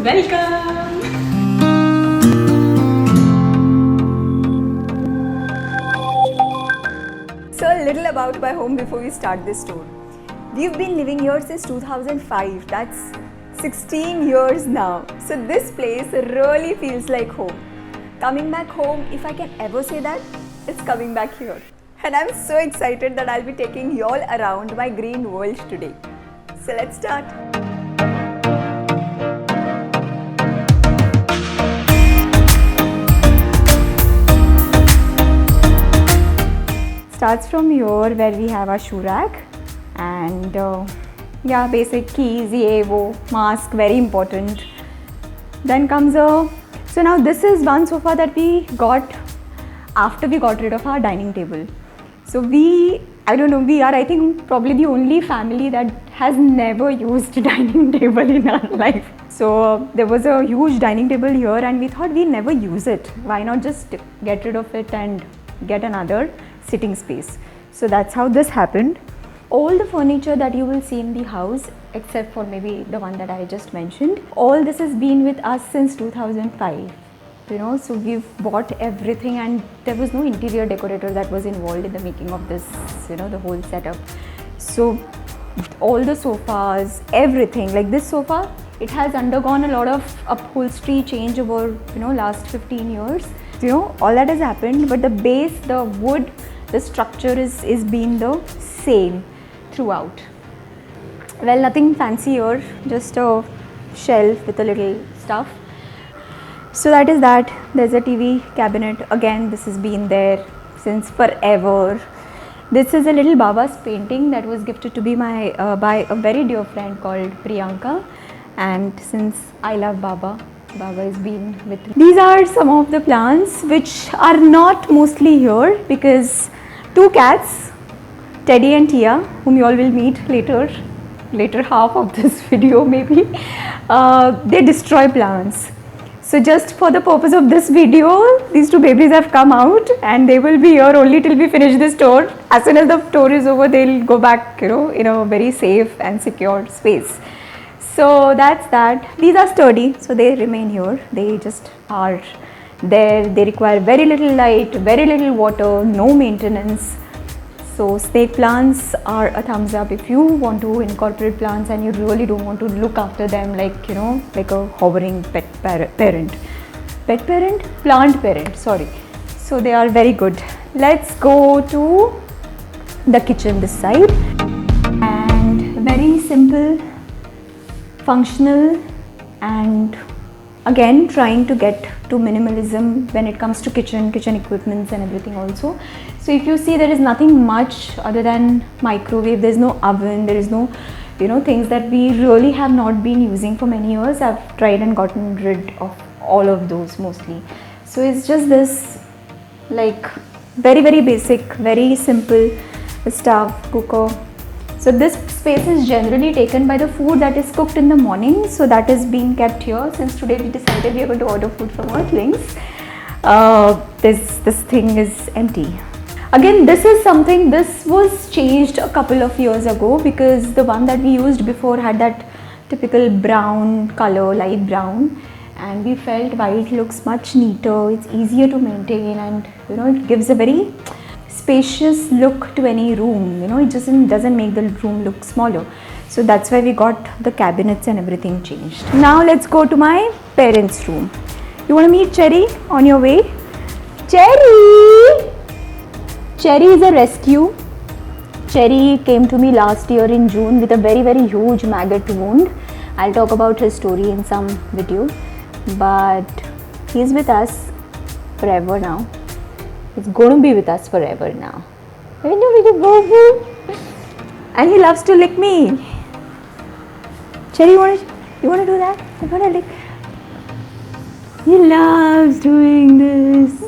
Welcome! So a little about my home before we start this tour. We've been living here since 2005. That's 16 years now. So this place really feels like home. Coming back home, if I can ever say that, it's coming back here. And I'm so excited that I'll be taking you all around my green world today. So let's start. Starts from here where we have our shoe rack and yeah, basic keys, ye wo, mask, very important. Then comes so now this is one sofa that we got after we got rid of our dining table. So we are I think probably the only family that has never used dining table in our life. So there was a huge dining table here and we thought we'll never use it. Why not just get rid of it and get another sitting space. So that's how this happened. All the furniture that you will see in the house, except for maybe the one that I just mentioned, all this has been with us since 2005. So we've bought everything and there was no interior decorator that was involved in the making of this, the whole setup. So all the sofas, everything, like this sofa, it has undergone a lot of upholstery change over, last 15 years. All that has happened, but the base, the wood, the structure is been the same throughout. Well, nothing fancy here, just a shelf with a little stuff. So that is that. There's a TV cabinet. Again, this has been there since forever. This is a little Baba's painting that was gifted to me by a very dear friend called Priyanka. And since I love Baba has been with me. These are some of the plants which are not mostly here because two cats, Teddy and Tia, whom you all will meet later half of this video maybe, they destroy plants. So just for the purpose of this video, these two babies have come out and they will be here only till we finish this tour. As soon as the tour is over, they'll go back, in a very safe and secure space. So that's that. These are sturdy, so they remain here. They just are there. They require very little light, very little water, no maintenance. So snake plants are a thumbs up if you want to incorporate plants and you really don't want to look after them like, like a hovering plant parent, sorry. So they are very good. Let's go to the kitchen this side. And very simple, functional, and again trying to get to minimalism when it comes to kitchen equipments and everything also. So if you see, there is nothing much other than microwave. There's no oven, there is no things that we really have not been using for many years. I've tried and gotten rid of all of those mostly. So it's just this like very basic, very simple stove, cooker. So this space is generally taken by the food that is cooked in the morning. So that is being kept here. Since today we decided we are going to order food from Earthlings. This thing is empty. Again, this was changed a couple of years ago because the one that we used before had that typical brown color, light brown. And we felt white looks much neater, it's easier to maintain and it gives a very spacious look to any room, it just doesn't make the room look smaller. So that's why we got the cabinets and everything changed. Now let's go to my parents' room. You want to meet Cherry on your way? Cherry! Cherry is a rescue. Cherry came to me last year in June with a very huge maggot wound. I'll talk about his story in some video. But he's with us forever now. It's going to be with us forever now. And he loves to lick me. Cherry, you want to do that? You want to lick? He loves doing this.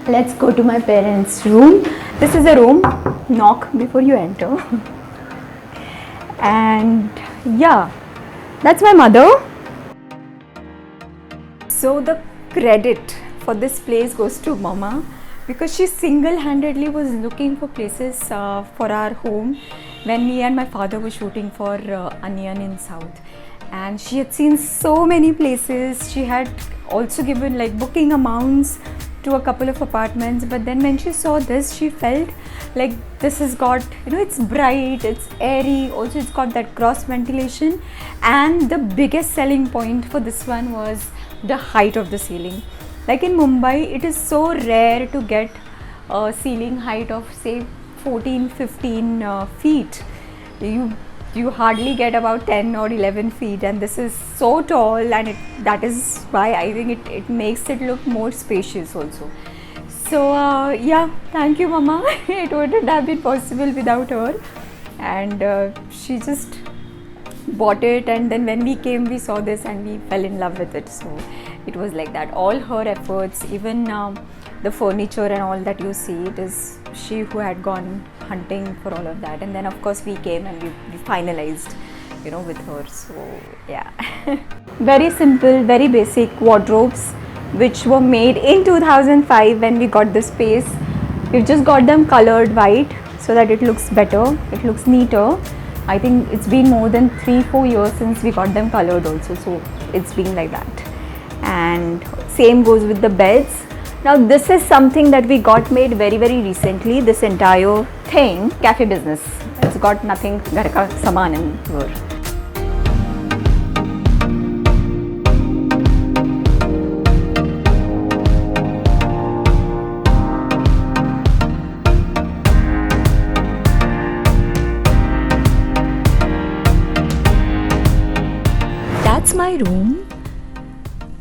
Let's go to my parents' room. This is a room. Knock before you enter. And yeah, that's my mother. So the credit for this place goes to Mama because she single-handedly was looking for places for our home when me and my father were shooting for Onion in South. and she had seen so many places. She had also given like booking amounts to a couple of apartments, but then when she saw this, she felt like this has got, it's bright, it's airy, also it's got that cross ventilation, and the biggest selling point for this one was the height of the ceiling. Like in Mumbai, it is so rare to get a ceiling height of say 14-15 feet. You hardly get about 10 or 11 feet, and this is so tall, and that is why I think it makes it look more spacious also. So yeah, thank you Mama. It wouldn't have been possible without her, and she just bought it, and then when we came we saw this and we fell in love with it. So it was like that, all her efforts, even the furniture and all that you see, it is she who had gone hunting for all of that, and then of course we came and we finalized with her. So yeah. Very simple, very basic wardrobes which were made in 2005 when we got the space. We've just got them colored white so that it looks better, it looks neater. I think it's been more than 3-4 years since we got them colored also, so it's been like that. And same goes with the beds. Now this is something that we got made very recently. This entire thing, cafe business. It's got nothing घर का सामान in here. That's my room.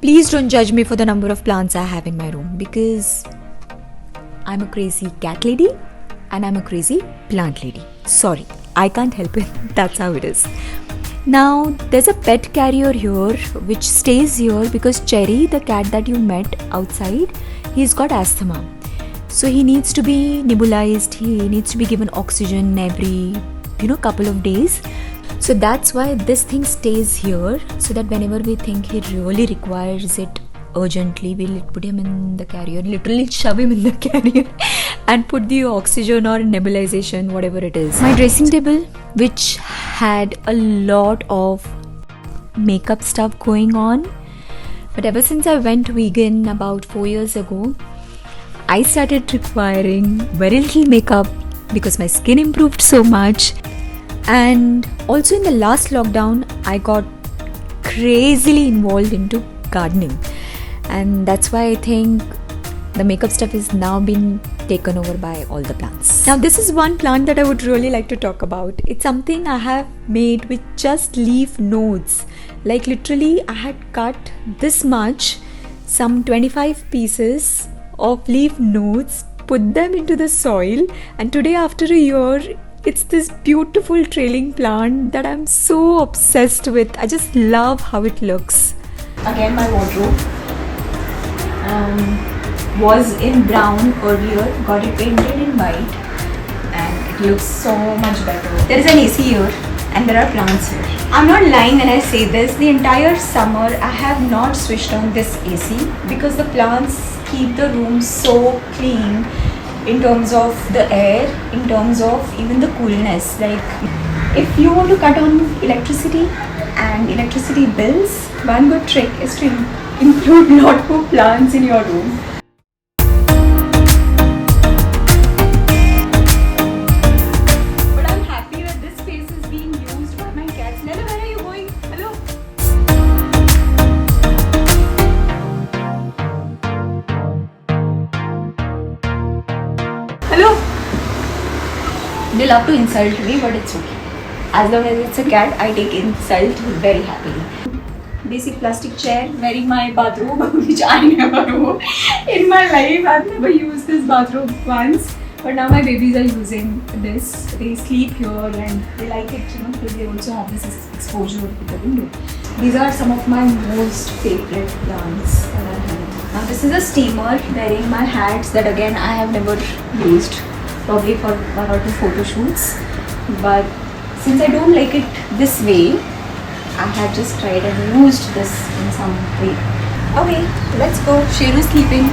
Please don't judge me for the number of plants I have in my room, because I'm a crazy cat lady and I'm a crazy plant lady. Sorry, I can't help it. That's how it is. Now, there's a pet carrier here which stays here because Cherry, the cat that you met outside, he's got asthma. So he needs to be nebulized, he needs to be given oxygen every, couple of days. So that's why this thing stays here, so that whenever we think he really requires it urgently, we'll put him in the carrier, literally shove him in the carrier and put the oxygen or nebulization, whatever it is. My dressing table, which had a lot of makeup stuff going on, but ever since I went vegan about 4 years ago, I started requiring very little makeup because my skin improved so much. And also in the last lockdown, I got crazily involved into gardening, and that's why I think the makeup stuff is now been taken over by all the plants. Now this is one plant that I would really like to talk about. It's something I have made with just leaf nodes. Like literally I had cut this much, some 25 pieces of leaf nodes, put them into the soil, and today after a year, it's this beautiful trailing plant that I'm so obsessed with. I just love how it looks. Again, my wardrobe was in brown earlier, got it painted in white, and it looks so much better. There is an AC here and there are plants here. I'm not lying when I say this, the entire summer I have not switched on this AC because the plants keep the room so clean, in terms of the air, in terms of even the coolness. Like if you want to cut on electricity and electricity bills, one good trick is to include lot more plants in your room. But I'm happy that this space is being used by my cats. Nella, where are you going? Hello? Hello? They love to insult me, but it's okay. As long as it's a cat, I take insult very happily. Basic plastic chair, wearing my bathrobe, which I never wore in my life. I've never used this bathrobe once, but now my babies are using this. They sleep here and they like it, because they also have this exposure to the window. These are some of my most favorite plants that I have. Now this is a steamer wearing my hats that again I have never used, probably for 1 or 2 photo shoots. But since I don't like it this way, I have just tried and used this in some way. Okay, let's go. Sheru is sleeping.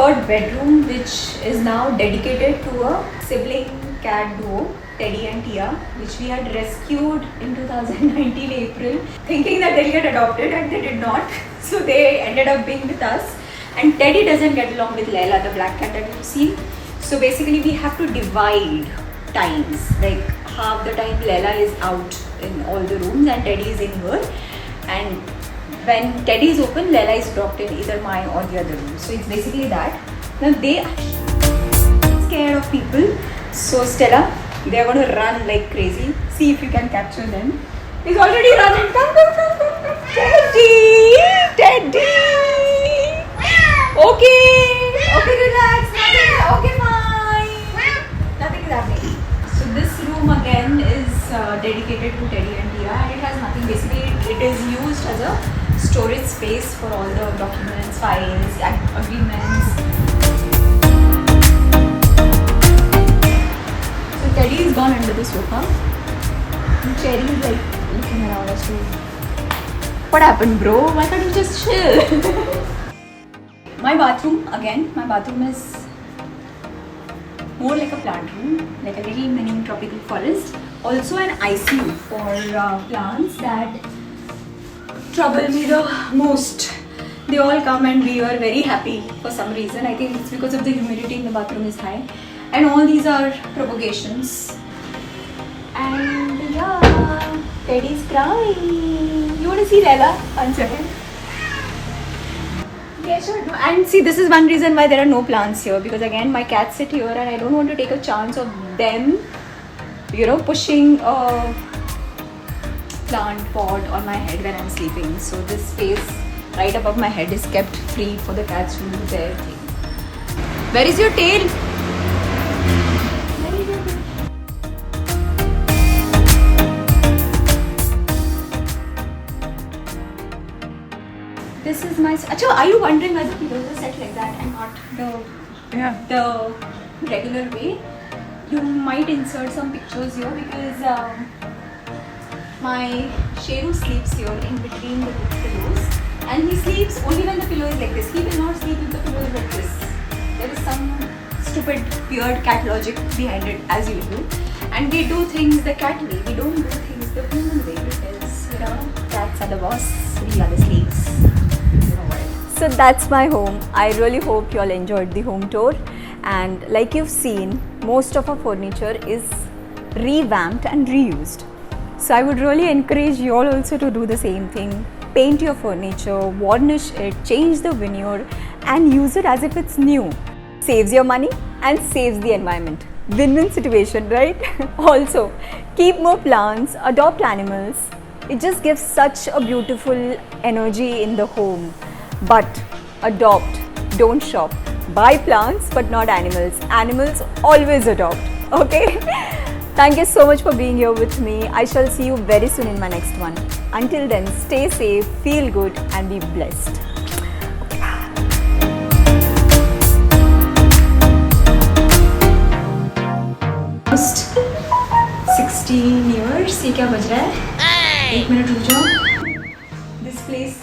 third bedroom, which is now dedicated to a sibling cat duo, Teddy and Tia, which we had rescued in 2019 April, thinking that they'll get adopted, and they did not. So they ended up being with us. And Teddy doesn't get along with Leila, the black cat that you see. So basically we have to divide times. Like half the time Leila is out in all the rooms and Teddy is in here. And when Teddy is open, Leila is locked in either my or the other room. So it's basically that. Now they are scared of people. So Stella, they are going to run like crazy. See if you can capture them. He's already running. Come, come, come, come, come. Teddy! Teddy! Okay, relax. Nothing, okay, fine. Nothing is happening. So this room again is dedicated to Teddy and Tia, and it has nothing. Basically, it is used as a storage space for all the documents, files, agreements. So Teddy is gone under the sofa. And Cherry is like looking around us too. What happened, bro? Why can't you just chill? My bathroom, again, my bathroom is more like a plant room, like a little mini tropical forest. Also an ICU for plants that trouble me the most. They all come and we are very happy for some reason. I think it's because of the humidity in the bathroom is high. And all these are propagations. And yeah, Teddy's crying. You want to see Leila? 1 second. Yeah, sure. No. And see, this is one reason why there are no plants here, because again my cats sit here and I don't want to take a chance of them, pushing a plant pot on my head when I'm sleeping. So this space right above my head is kept free for the cats to do their thing. Where is your tail? This is my. Achha, are you wondering why the pillows are set like that and not the regular way? You might insert some pictures here because my Sheru sleeps here in between the pillows, and he sleeps only when the pillow is like this. He will not sleep if the pillow is like this. There is some stupid, weird cat logic behind it, as usual. And we do things the cat way. We don't do things the human way because cats are the boss. We are the slaves. So that's my home. I really hope you all enjoyed the home tour, and like you've seen, most of our furniture is revamped and reused. So I would really encourage you all also to do the same thing. Paint your furniture, varnish it, change the veneer and use it as if it's new. Saves your money and saves the environment. Win-win situation, right? Also, keep more plants, adopt animals. It just gives such a beautiful energy in the home. But adopt, don't shop. Buy plants but not animals. Animals always adopt. Okay? Thank you so much for being here with me. I shall see you very soon in my next one. Until then, stay safe, feel good and be blessed. Almost 16 years. ये क्या बज रहा है? 1 minute रुक जाओ. This place.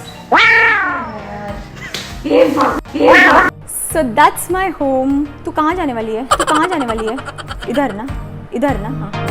So that's my home. तू कहाँ जाने वाली है? इधर ना? हाँ.